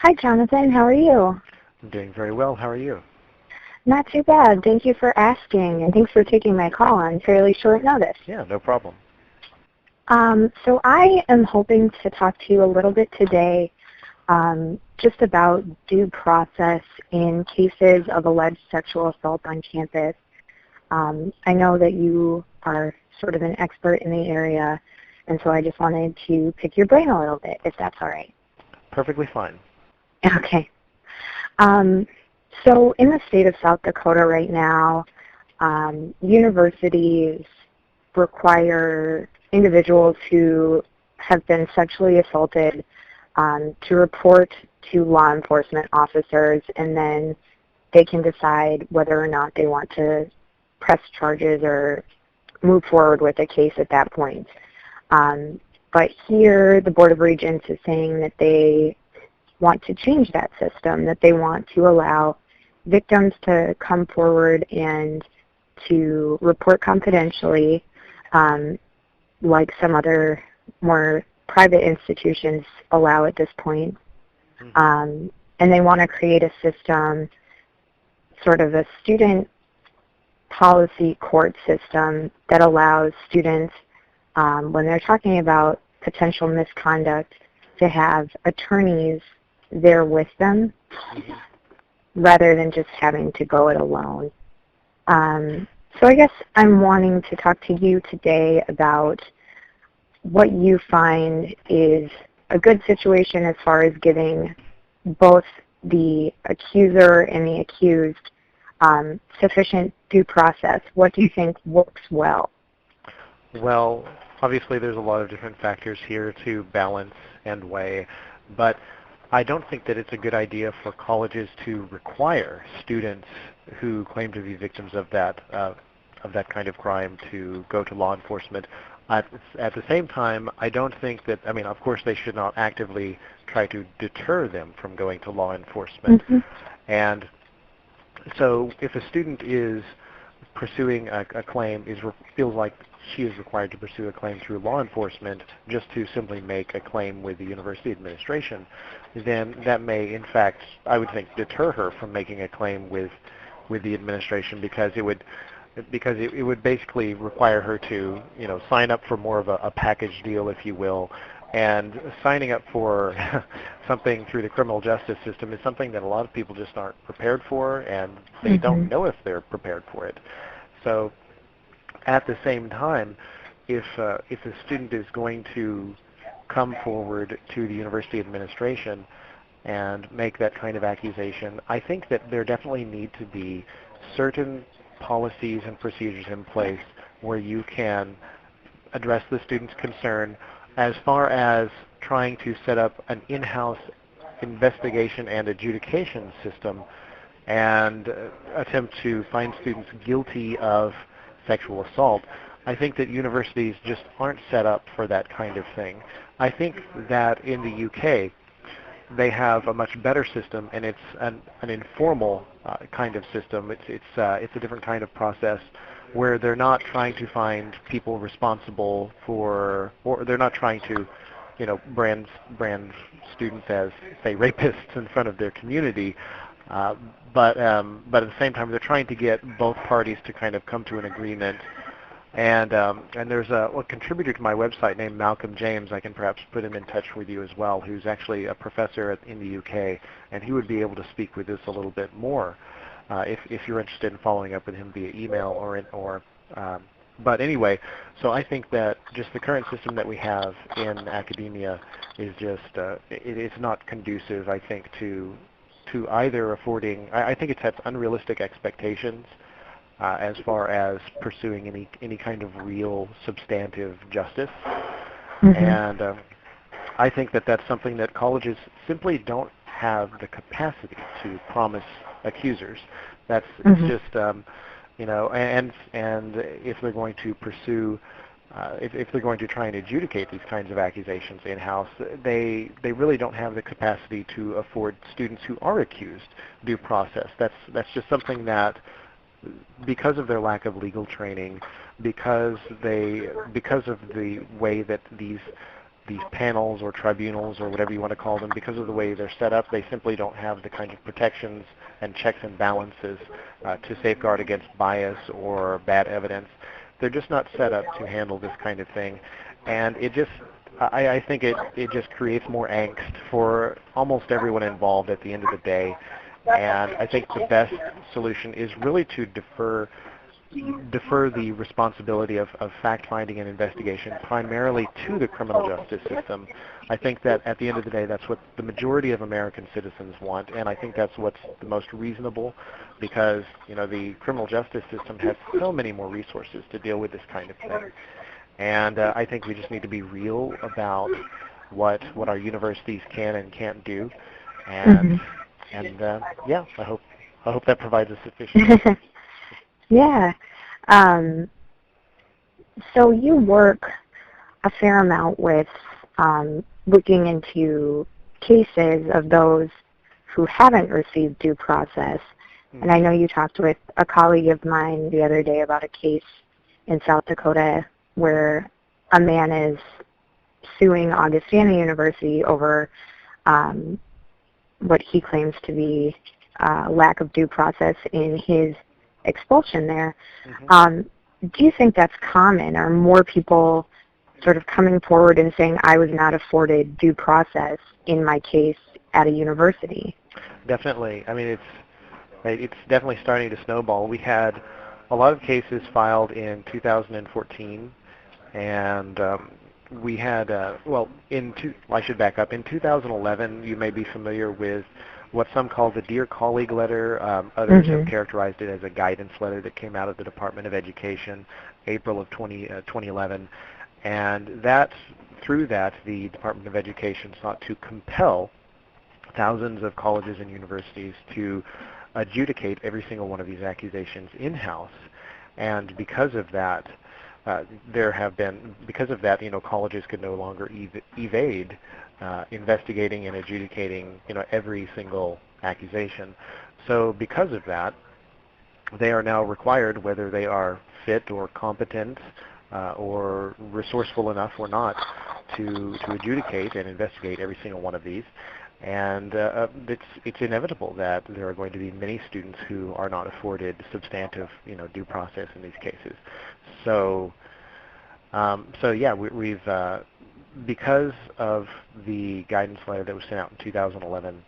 Hi, Jonathan. How are you? I'm doing very well. How are you? Not too bad. Thank you for asking, and thanks for taking my call on fairly short notice. Yeah, no problem. So I am hoping to talk to you a little bit today just about due process in cases of alleged sexual assault on campus. I know that you are sort of an expert in the area, and so I just wanted to pick your brain a little bit, if that's all right. Perfectly fine. Okay. So in the state of South Dakota right now, universities require individuals who have been sexually assaulted to report to law enforcement officers, and then they can decide whether or not they want to press charges or move forward with a case at that point. But here, the Board of Regents is saying that they want to change that system, that they want to allow victims to come forward and to report confidentially, like some other more private institutions allow at this point. And they want to create a system, sort of a student policy court system that allows students, when they're talking about potential misconduct, to have attorneys there with them rather than just having to go it alone. So I guess I'm wanting to talk to you today about what you find is a good situation as far as giving both the accuser and the accused sufficient due process. What do you think works well? Well, obviously there's a lot of different factors here to balance and weigh, but I don't think that it's a good idea for colleges to require students who claim to be victims of that kind of crime to go to law enforcement. At the same time, I don't think that, I mean, of course they should not actively try to deter them from going to law enforcement. And so if a student is pursuing a claim, feels like she is required to pursue a claim through law enforcement just to simply make a claim with the university administration, then that may, in fact, I would think, deter her from making a claim with the administration, because it would basically require her to, sign up for more of a package deal, if you will. And signing up for something through the criminal justice system is something that a lot of people just aren't prepared for, and they don't know if they're prepared for it. So at the same time, if a student is going to come forward to the university administration and make that kind of accusation, I think that there definitely need to be certain policies and procedures in place where you can address the student's concern, as far as trying to set up an in-house investigation and adjudication system and attempt to find students guilty of sexual assault. I think that universities just aren't set up for that kind of thing. I think that in the UK, they have a much better system, and it's an informal kind of system. It's a different kind of process where they're not trying to find people responsible for, or they're not trying to, brand students as, say, rapists in front of their community. But at the same time, they're trying to get both parties to kind of come to an agreement. And there's a contributor to my website named Malcolm James. I can perhaps put him in touch with you as well, who's actually a professor in the UK, and he would be able to speak with this a little bit more if you're interested in following up with him via email but anyway, so I think that just the current system that we have in academia is just it's not conducive, I think, to either affording. I think it sets unrealistic expectations as far as pursuing any kind of real substantive justice. And I think that that's something that colleges simply don't have the capacity to promise accusers. It's just and if they're going to pursue, if they're going to try and adjudicate these kinds of accusations in-house, they really don't have the capacity to afford students who are accused due process. That's just something that, because of their lack of legal training, because of the way that these these panels or tribunals or whatever you want to call them, because of the way they're set up, they simply don't have the kind of protections and checks and balances to safeguard against bias or bad evidence. They're just not set up to handle this kind of thing. And I think it just creates more angst for almost everyone involved at the end of the day. And I think the best solution is really to defer the responsibility of fact-finding and investigation primarily to the criminal justice system. I think that at the end of the day, that's what the majority of American citizens want, and I think that's what's the most reasonable, because the criminal justice system has so many more resources to deal with this kind of thing. And I think we just need to be real about what our universities can and can't do, and yeah, I hope that provides a sufficient. Yeah. So you work a fair amount with looking into cases of those who haven't received due process. And I know you talked with a colleague of mine the other day about a case in South Dakota where a man is suing Augustanna University over what he claims to be lack of due process in his expulsion there. Do you think that's common? Are more people sort of coming forward and saying, I was not afforded due process in my case at a university? Definitely. I mean, it's definitely starting to snowball. We had a lot of cases filed in 2014, and we had, I should back up. In 2011, you may be familiar with what some call the Dear Colleague letter. Others have characterized it as a guidance letter that came out of the Department of Education, April of 2011. And through that, the Department of Education sought to compel thousands of colleges and universities to adjudicate every single one of these accusations in-house. And because of that, colleges could no longer evade investigating and adjudicating, every single accusation. So because of that, they are now required, whether they are fit or competent or resourceful enough or not, to adjudicate and investigate every single one of these. And it's inevitable that there are going to be many students who are not afforded substantive, due process in these cases. So yeah, we've because of the guidance letter that was sent out in 2011,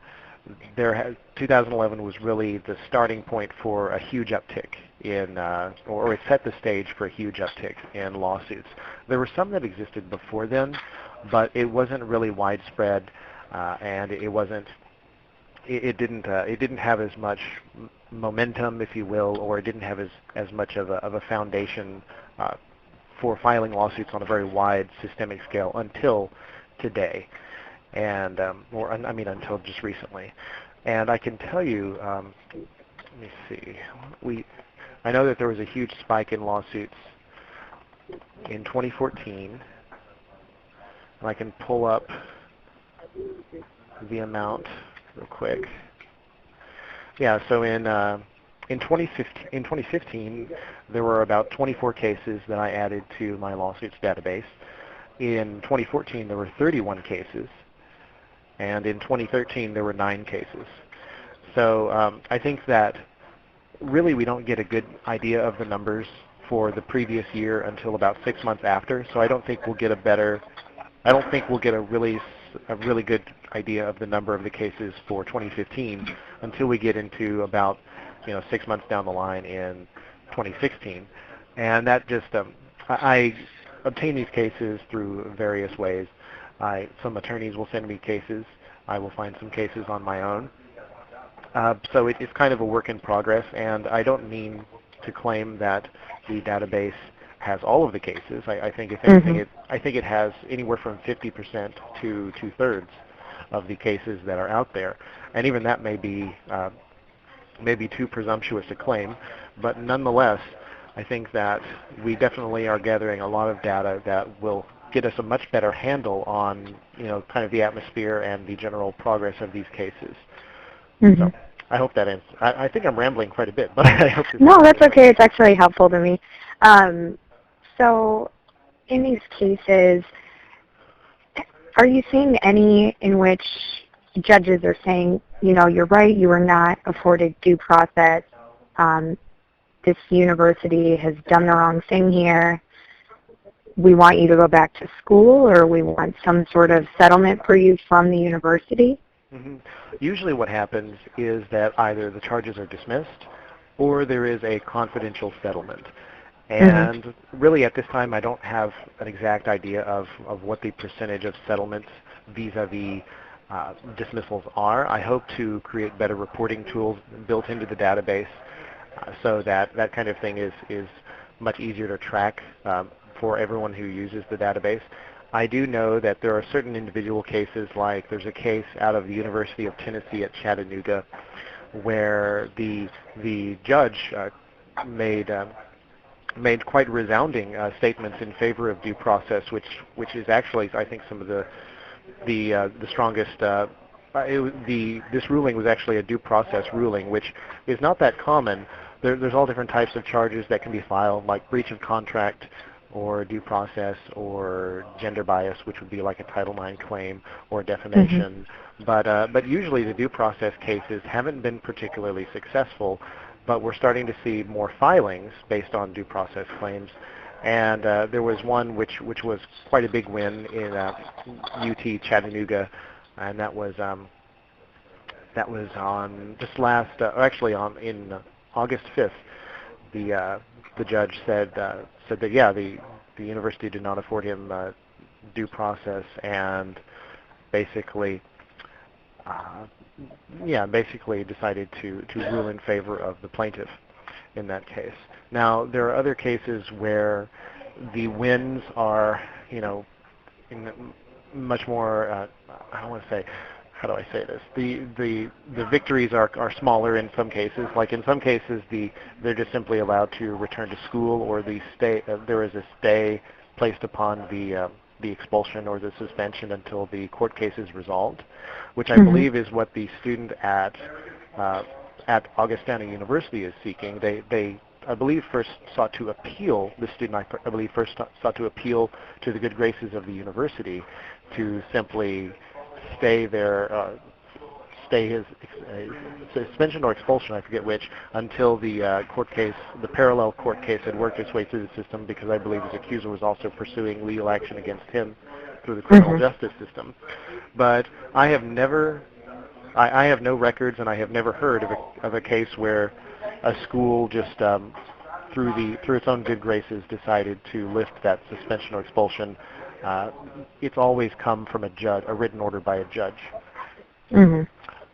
2011 was really the starting point for a huge uptick in, or it set the stage for a huge uptick in lawsuits. There were some that existed before then, but it wasn't really widespread, and it didn't have as much momentum, if you will, or it didn't have as much of a foundation for filing lawsuits on a very wide systemic scale until today, and until just recently. And I can tell you, let me see, I know that there was a huge spike in lawsuits in 2014, and I can pull up the amount real quick. Yeah, so in 2015, there were about 24 cases that I added to my lawsuits database. In 2014, there were 31 cases, and in 2013, there were 9 cases. So I think that really we don't get a good idea of the numbers for the previous year until about 6 months after. So I don't think we'll get a really good idea of the number of the cases for 2015 until we get into about 6 months down the line in 2016. And that just, I obtain these cases through various ways. Some attorneys will send me cases. I will find some cases on my own. So it's kind of a work in progress, and I don't mean to claim that the database has all of the cases. I think if anything, I think it has anywhere from 50% to 2/3 of the cases that are out there, and even that may be maybe too presumptuous a claim, but nonetheless, I think that we definitely are gathering a lot of data that will get us a much better handle on, kind of the atmosphere and the general progress of these cases. So I hope that answers. I think I'm rambling quite a bit, but I hope this. No, that's okay. It's actually helpful to me. So in these cases, are you seeing any in which judges are saying, you're right, you were not afforded due process, this university has done the wrong thing here, we want you to go back to school, or we want some sort of settlement for you from the university? Mm-hmm. Usually what happens is that either the charges are dismissed or there is a confidential settlement. Mm-hmm. And really at this time I don't have an exact idea of what the percentage of settlements vis-a-vis dismissals are. I hope to create better reporting tools built into the database so that that kind of thing is much easier to track for everyone who uses the database. I do know that there are certain individual cases, like there's a case out of the University of Tennessee at Chattanooga where the judge made quite resounding statements in favor of due process, which is actually, I think, some of the strongest. This ruling was actually a due process ruling, which is not that common. There's all different types of charges that can be filed, like breach of contract, or due process, or gender bias, which would be like a Title IX claim, or defamation. But usually the due process cases haven't been particularly successful. But we're starting to see more filings based on due process claims. And there was one which was quite a big win in UT Chattanooga, and that was on just last, actually on in August 5th. The judge said that yeah, the university did not afford him due process, and basically basically decided to rule in favor of the plaintiff in that case. Now, there are other cases where the wins are, in much more, I don't want to say, how do I say this? The victories are smaller in some cases. Like in some cases, they're just simply allowed to return to school, or there is a stay placed upon the expulsion or the suspension until the court case is resolved, which I believe is what the student at Augustanna University is seeking. They I believe first sought to appeal, the student I believe first sought to appeal to the good graces of the university to simply stay his suspension or expulsion, I forget which, until the court case, the parallel court case, had worked its way through the system, because I believe his accuser was also pursuing legal action against him through the criminal justice system. But I have never, I have no records, and I have never heard of a case where a school just through its own good graces decided to lift that suspension or expulsion. It's always come from a written order by a judge.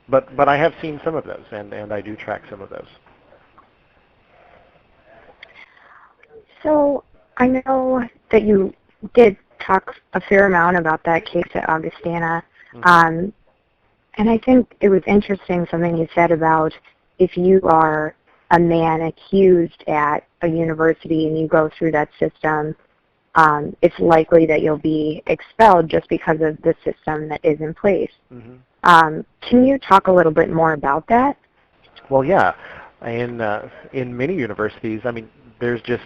But I have seen some of those, and I do track some of those. So I know that you did talk a fair amount about that case at Augustana, and I think it was interesting something you said about if you are a man accused at a university and you go through that system, it's likely that you'll be expelled just because of the system that is in place. Can you talk a little bit more about that? Well, yeah. In many universities, I mean, there's just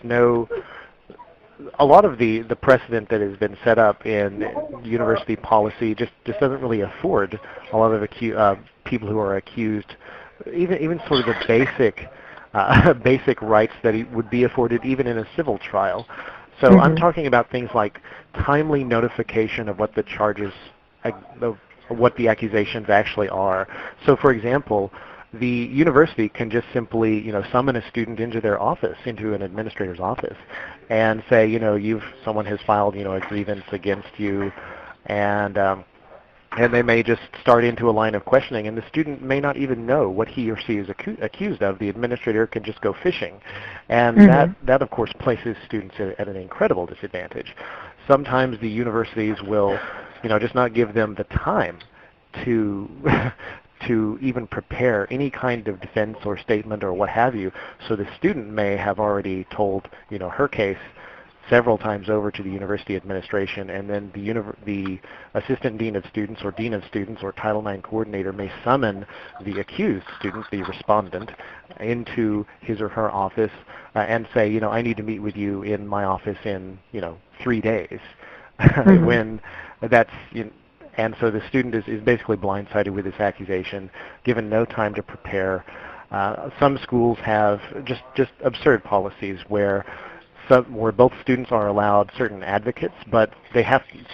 a lot of the precedent that has been set up in university policy just doesn't really afford a lot of people who are accused, even sort of the basic rights that would be afforded even in a civil trial. So I'm talking about things like timely notification of what the charges, of what the accusations actually are. So, for example, the university can just simply, summon a student into their office, into an administrator's office, and say, someone has filed, a grievance against you, and they may just start into a line of questioning, and the student may not even know what he or she is accused of. The administrator can just go fishing, and that of course places students at an incredible disadvantage. Sometimes the universities will, just not give them the time to to even prepare any kind of defense or statement or what have you. So the student may have already told, her case several times over to the university administration, and then the assistant dean of students or dean of students or Title IX coordinator may summon the accused student, the respondent, into his or her office and say, I need to meet with you in my office in, 3 days. When that's, And so the student is basically blindsided with this accusation, given no time to prepare. Some schools have just absurd policies where both students are allowed certain advocates, but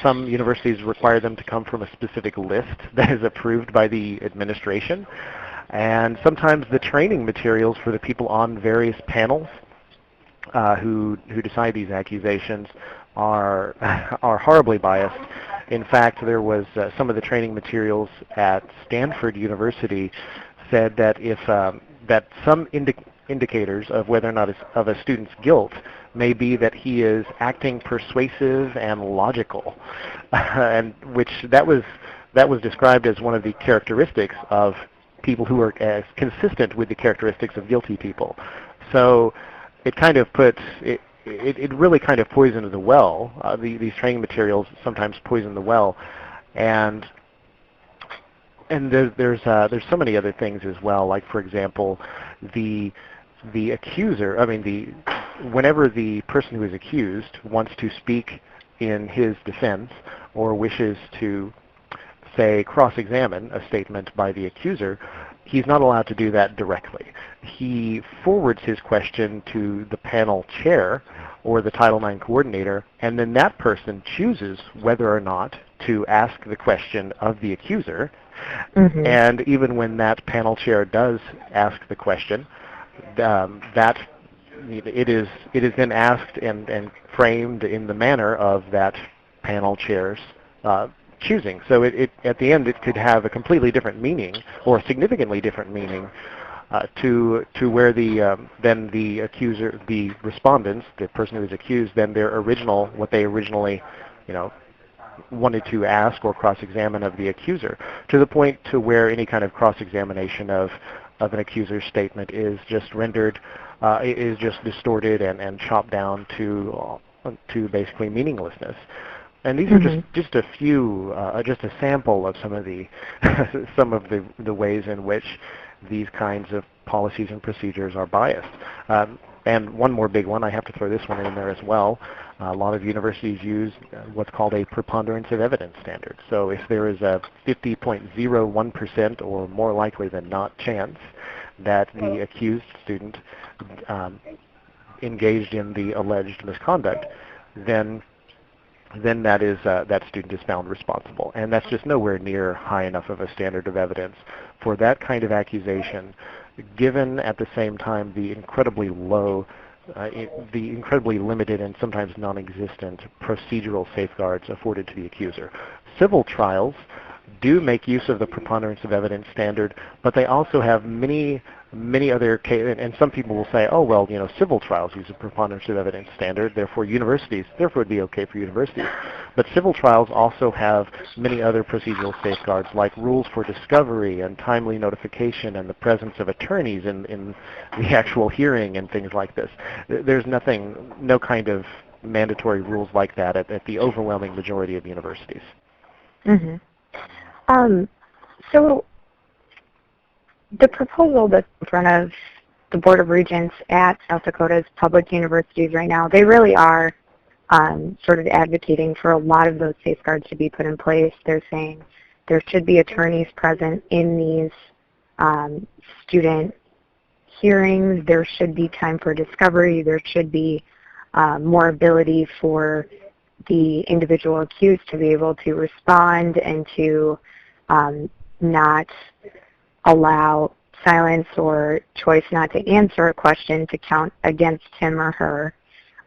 some universities require them to come from a specific list that is approved by the administration. And sometimes the training materials for the people on various panels who decide these accusations are are horribly biased. In fact, there was some of the training materials at Stanford University said that if that some indicators of whether or not of a student's guilt may be that he is acting persuasive and logical, and that was described as one of the characteristics of people who are as consistent with the characteristics of guilty people. So it kind of puts it really kind of poisons the well. These training materials sometimes poison the well, and there's so many other things as well. Like for example, the accuser. I mean, whenever the person who is accused wants to speak in his defense or wishes to say cross-examine a statement by the accuser, he's not allowed to do that directly. He forwards his question to the panel chair or the Title IX coordinator, and then that person chooses whether or not to ask the question of the accuser. Mm-hmm. And even when that panel chair does ask the question, that it is then asked and framed in the manner of that panel chair's choosing. So it at the end it could have a completely different meaning or a significantly different meaning to where then the accuser, the respondents, the person who is accused, then what they originally, wanted to ask or cross-examine of the accuser, to the point to where any kind of cross-examination of an accuser's statement is just rendered, is just distorted and chopped down to basically meaninglessness. And these are just a few, just a sample of some of the the ways in which these kinds of policies and procedures are biased. And one more big one, I have to throw this one in there as well. A lot of universities use what's called a preponderance of evidence standard. So if there is a 50.01% or more likely than not chance that the accused student engaged in the alleged misconduct, then that student is found responsible. And that's just nowhere near high enough of a standard of evidence for that kind of accusation, given at the same time the incredibly limited and sometimes non-existent procedural safeguards afforded to the accuser. Civil trials do make use of the preponderance of evidence standard, but they also have many other cases, and some people will say, oh, well, civil trials use a preponderance of evidence standard, therefore it would be okay for universities. But civil trials also have many other procedural safeguards, like rules for discovery and timely notification and the presence of attorneys in the actual hearing and things like this. There's no kind of mandatory rules like that at the overwhelming majority of universities. Mm-hmm. So the proposal that's in front of the Board of Regents at South Dakota's public universities right now, they really are sort of advocating for a lot of those safeguards to be put in place. They're saying there should be attorneys present in these student hearings. There should be time for discovery. There should be more ability for the individual accused to be able to respond and to not allow silence or choice not to answer a question to count against him or her.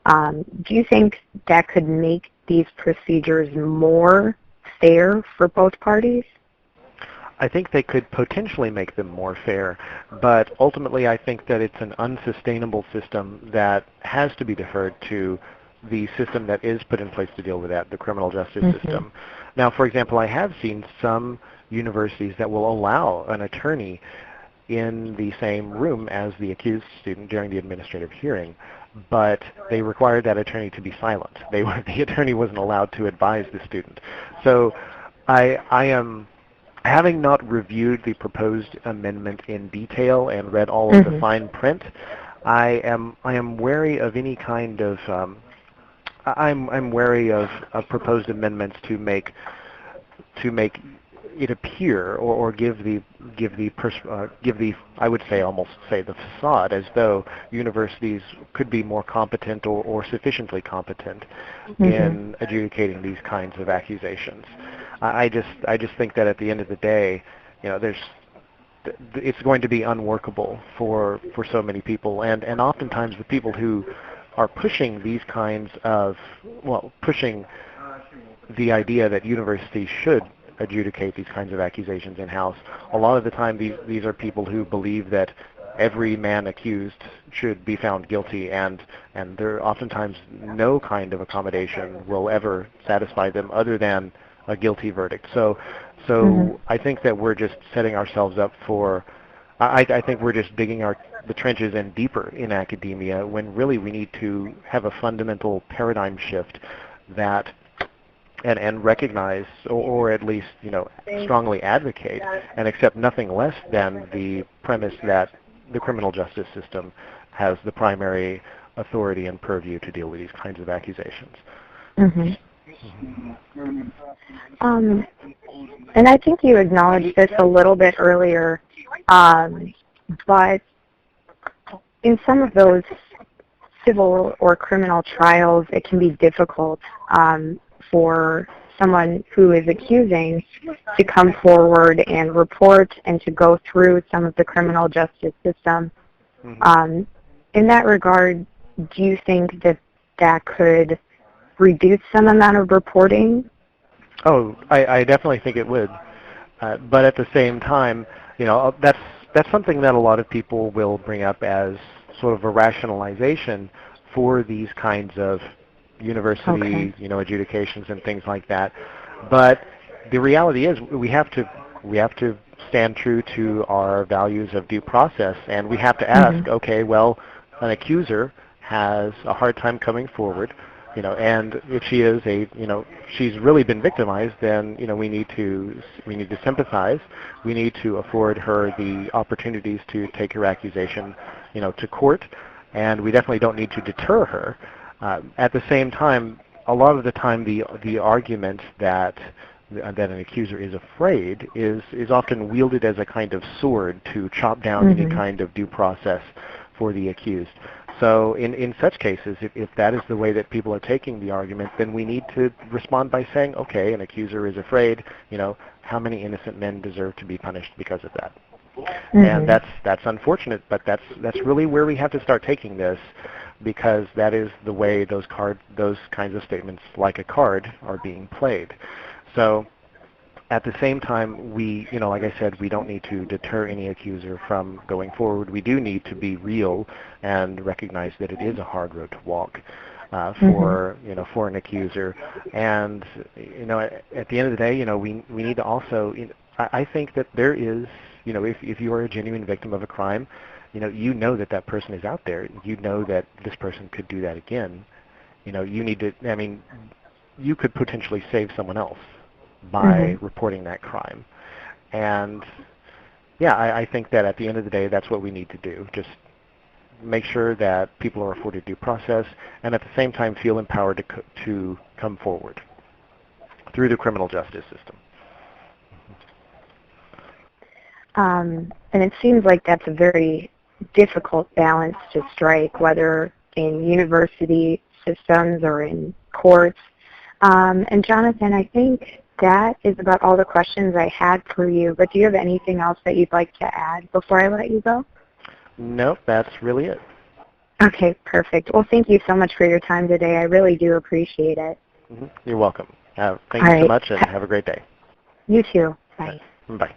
Do you think that could make these procedures more fair for both parties? I think they could potentially make them more fair, but ultimately I think that it's an unsustainable system that has to be deferred to the system that is put in place to deal with that, the criminal justice system. Now, for example, I have seen some universities that will allow an attorney in the same room as the accused student during the administrative hearing, but they required that attorney to be silent. The attorney wasn't allowed to advise the student. So I am, having not reviewed the proposed amendment in detail and read all of the fine print, I am wary of any kind of I'm wary of proposed amendments to make to make it appear or give the I would say almost say the facade as though universities could be more competent or sufficiently competent in adjudicating these kinds of accusations. I just think that at the end of the day, there's it's going to be unworkable for so many people, and oftentimes the people who are pushing these kinds of pushing the idea that universities should adjudicate these kinds of accusations in-house. A lot of the time these are people who believe that every man accused should be found guilty, and there oftentimes no kind of accommodation will ever satisfy them other than a guilty verdict. So I think that we're just setting ourselves up for, I think we're just digging the trenches in deeper in academia, when really we need to have a fundamental paradigm shift that and recognize, or at least strongly advocate and accept nothing less than the premise that the criminal justice system has the primary authority and purview to deal with these kinds of accusations. And I think you acknowledged this a little bit earlier, but in some of those civil or criminal trials, it can be difficult for someone who is accusing to come forward and report and to go through some of the criminal justice system. In that regard, do you think that that could reduce some amount of reporting? Oh, I definitely think it would. But at the same time, that's something that a lot of people will bring up as sort of a rationalization for these kinds of university, adjudications and things like that. But the reality is we have to stand true to our values of due process, and we have to ask, okay, well, an accuser has a hard time coming forward, and if she is she's really been victimized, then we need to sympathize. We need to afford her the opportunities to take her accusation, to court, and we definitely don't need to deter her. At the same time, a lot of the time, the argument that an accuser is afraid is often wielded as a kind of sword to chop down any kind of due process for the accused. So in such cases, if that is the way that people are taking the argument, then we need to respond by saying, okay, an accuser is afraid, how many innocent men deserve to be punished because of that? And that's unfortunate, but that's really where we have to start taking this, because that is the way those kinds of statements, like a card, are being played. So at the same time, we, like I said, we don't need to deter any accuser from going forward. We do need to be real and recognize that it is a hard road to walk for an accuser. And at the end of the day, we need to also. I think that there is, if you are a genuine victim of a crime, you know that person is out there. You know that this person could do that again. You need to. I mean, you could potentially save someone else by reporting that crime. And yeah, I think that at the end of the day, that's what we need to do. Just make sure that people are afforded due process, and at the same time feel empowered to come forward through the criminal justice system. And it seems like that's a very difficult balance to strike, whether in university systems or in courts. And Jonathan, I think that is about all the questions I had for you, but do you have anything else that you'd like to add before I let you go? Nope, that's really it. Okay, perfect. Well, thank you so much for your time today. I really do appreciate it. You're welcome. Thank you so much, and have a great day. You too. Bye. Bye.